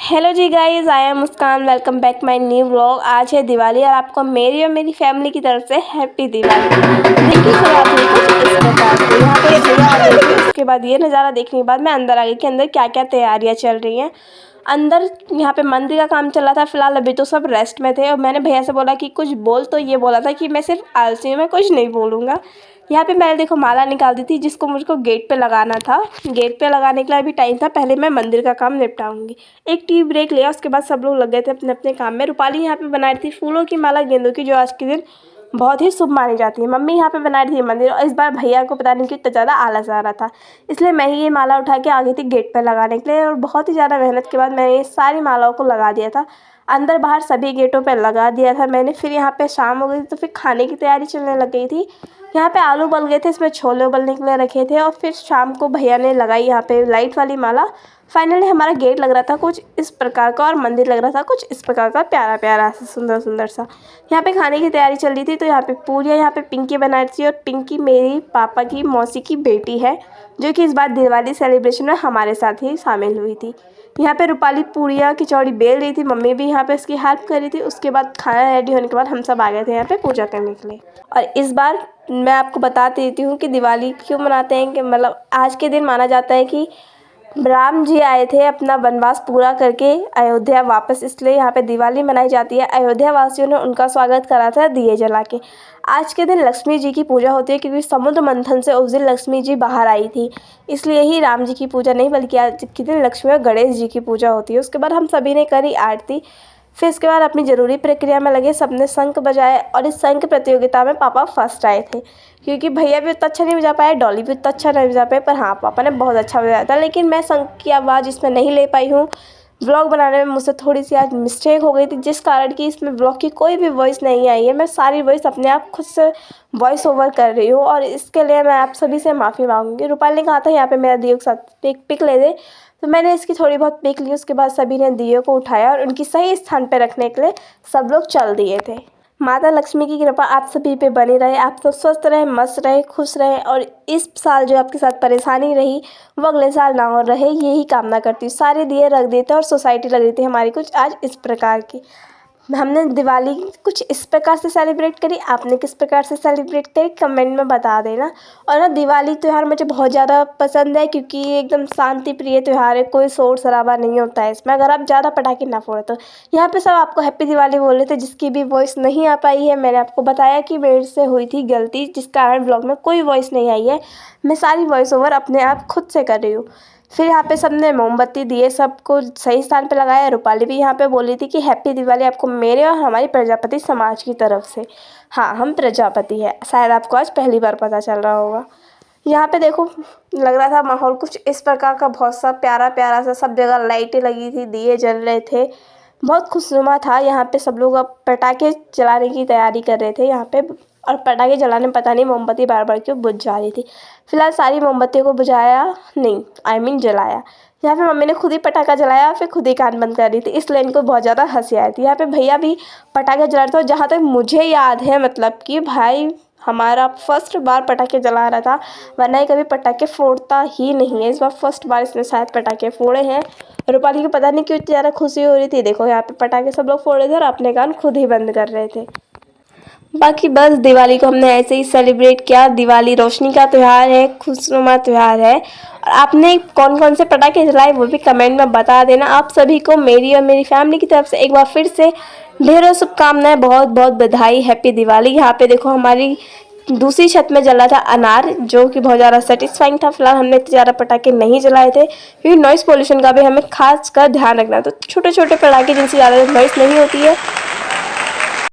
Hello ji guys, I am Muskan. Welcome back my new vlog. आज है दिवाली और आपको मेरी और मेरी फैमिली की तरफ से हैप्पी दिवाली। दिन की शुरुआत हुई कुछ इस प्रकार से। यहाँ पे भैया आ गए थे। उसके बाद ये नज़ारा देखने के बाद मैं अंदर आ गई कि अंदर क्या क्या तैयारियाँ चल रही हैं। अंदर यहाँ पे मंदिर का काम चल रहा था। फिलहाल अभी तो सब रेस्ट में थे और मैंने भैया से बोला कि कुछ बोल, तो ये बोला था कि मैं सिर्फ आलसी हूँ, मैं कुछ नहीं बोलूँगा। यहाँ पे मैंने देखो माला निकाल दी थी, जिसको मुझको गेट पे लगाना था। गेट पे लगाने के लिए अभी टाइम था, पहले मैं मंदिर का काम निपटाऊंगी। एक टी ब्रेक लिया, उसके बाद सब लोग लग गए थे अपने अपने काम में। रूपाली यहाँ पे बना रही थी फूलों की माला, गेंदों की, जो आज के दिन बहुत ही शुभ मानी जाती है। मम्मी यहाँ पे बना रही थी मंदिर, और इस बार भैया को पता नहीं क्यों इतना ज़्यादा आलस आ रहा था, इसलिए मैं ही ये माला उठा के आ गई थी गेट पर लगाने के लिए। और बहुत ही ज़्यादा मेहनत के बाद मैंने ये सारी मालाओं को लगा दिया था, अंदर बाहर सभी गेटों पर लगा दिया था मैंने। फिर यहाँ पे शाम हो गई तो फिर खाने की तैयारी चलने लग गई थी। यहाँ पे आलू उबल गए थे, इसमें छोले उबलने के लिए रखे थे। और फिर शाम को भैया ने लगाई यहाँ पे लाइट वाली माला। फाइनली हमारा गेट लग रहा था कुछ इस प्रकार का, और मंदिर लग रहा था कुछ इस प्रकार का, प्यारा प्यारा सा, सुंदर सुंदर सा। यहाँ पे खाने की तैयारी चल रही थी, तो यहाँ पे पूरियाँ यहाँ पे पिंकी बना रही थी। और पिंकी मेरी पापा की मौसी की बेटी है, जो कि इस बार दिवाली सेलिब्रेशन में हमारे साथ ही शामिल हुई थी। यहाँ पे रूपाली पूरियाँ कचौड़ी बेल रही थी, मम्मी भी यहाँ पे इसकी हेल्प कर रही थी। उसके बाद खाना रेडी होने के बाद हम सब आ गए थे यहाँ पे पूजा करने के लिए। और इस बार मैं आपको बता देती हूँ कि दिवाली क्यों मनाते हैं, कि मतलब आज के दिन माना जाता है कि राम जी आए थे अपना वनवास पूरा करके अयोध्या वापस, इसलिए यहाँ पे दिवाली मनाई जाती है। अयोध्या वासियों ने उनका स्वागत करा था दिए जला के। आज के दिन लक्ष्मी जी की पूजा होती है, क्योंकि समुद्र मंथन से उस दिन लक्ष्मी जी बाहर आई थी, इसलिए ही राम जी की पूजा नहीं बल्कि आज के दिन लक्ष्मी और गणेश जी की पूजा होती है। उसके बाद हम सभी ने करी आरती। फिर इसके बाद अपनी ज़रूरी प्रक्रिया में लगे, सबने शंख बजाए। और इस शंख प्रतियोगिता में पापा फर्स्ट आए थे, क्योंकि भैया भी उतना अच्छा नहीं बजा पाए, डॉली भी उतना अच्छा नहीं बजा पाए, पर हाँ पापा ने बहुत अच्छा बजाया था। लेकिन मैं शंख की आवाज़ इसमें नहीं ले पाई हूँ। व्लॉग बनाने में मुझसे थोड़ी सी आज मिस्टेक हो गई थी, जिस कारण कि इसमें व्लॉग की कोई भी वॉइस नहीं आई है। मैं सारी वॉइस अपने आप खुद से वॉइस ओवर कर रही हूँ, और इसके लिए मैं आप सभी से माफ़ी मांगूंगी। रूपाली ने कहा था यहाँ पे मेरा दियो के साथ पिक ले दे, तो मैंने इसकी थोड़ी बहुत पिक ली। उसके बाद सभी ने दियो को उठाया और उनकी सही स्थान पर रखने के लिए सब लोग चल दिए थे। माता लक्ष्मी की कृपा आप सभी पे बनी रहे, आप सब स्वस्थ रहे, मस्त रहे, खुश रहे, और इस साल जो आपके साथ परेशानी रही वो अगले साल ना हो रहे, यही कामना करती हूँ। सारे दिए रख देते और सोसाइटी लग रही थी हमारी कुछ आज इस प्रकार की। हमने दिवाली कुछ इस प्रकार से सेलिब्रेट करी, आपने किस प्रकार से सेलिब्रेट करी कमेंट में बता देना। और ना दिवाली त्यौहार मुझे बहुत ज़्यादा पसंद है, क्योंकि ये एकदम शांति प्रिय त्यौहार है, कोई शोर शराबा नहीं होता है इसमें, अगर आप ज़्यादा पटाखे ना फोड़े तो। यहाँ पे सब आपको हैप्पी दिवाली बोल रहे थे, जिसकी भी वॉइस नहीं आ पाई है, मैंने आपको बताया कि मेरे से हुई थी गलती, जिस कारण ब्लॉग में कोई वॉइस नहीं आई है। मैं सारी वॉइस ओवर अपने आप खुद से कर रही हूँ। फिर यहाँ पे सबने मोमबत्ती दिए, सबको सही स्थान पे लगाया। रूपाली भी यहाँ पे बोल रही थी कि हैप्पी दिवाली आपको मेरे और हमारी प्रजापति समाज की तरफ से। हाँ, हम प्रजापति है, शायद आपको आज पहली बार पता चल रहा होगा। यहाँ पे देखो लग रहा था माहौल कुछ इस प्रकार का, बहुत सा प्यारा प्यारा सा, सब जगह लाइटें लगी थी, दिए जल रहे थे, बहुत खुशनुमा था। यहाँ पे सब लोग अब पटाखे जलाने की तैयारी कर रहे थे यहाँ पे, और पटाखे जलाने पता नहीं मोमबत्ती बार बार क्यों बुझ जा रही थी। फिलहाल सारी मोमबत्तियों को बुझाया नहीं, जलाया। यहाँ पे मम्मी ने खुद ही पटाखा जलाया, फिर खुद ही कान बंद कर रही थी, इसलिए इनको बहुत ज़्यादा हंसी आई थी। यहाँ पे भैया भी पटाखे जला रहे थे, और जहाँ तक मुझे याद है, मतलब कि भाई हमारा फर्स्ट बार पटाखे जला रहा था, वरना ये कभी पटाखे फोड़ता ही नहीं है। इस बार फर्स्ट बार इसने शायद पटाखे फोड़े हैं। रूपाली को पता नहीं क्यों इतनी ज़्यादा खुशी हो रही थी। देखो यहाँ पे पटाखे सब लोग फोड़ रहे थे और अपने कान खुद ही बंद कर रहे थे। बाकी बस दिवाली को हमने ऐसे ही सेलिब्रेट किया। दिवाली रोशनी का त्यौहार है, खुशनुमा त्यौहार है। और आपने कौन कौन से पटाखे जलाए वो भी कमेंट में बता देना। आप सभी को मेरी और मेरी फैमिली की तरफ से एक बार फिर से ढेरों शुभकामनाएं, बहुत बहुत बधाई, हैप्पी दिवाली। यहाँ पे देखो हमारी दूसरी छत में जला था अनार, जो कि बहुत ज़्यादा सेटिस्फाइंग था। फिलहाल हमने इतने ज़्यादा पटाखे नहीं जलाए थे, क्योंकि नॉइज़ पोल्यूशन का भी हमें खास कर ध्यान रखना है। तो छोटे छोटे पटाखे जिनसे ज़्यादा नॉइज़ नहीं होती है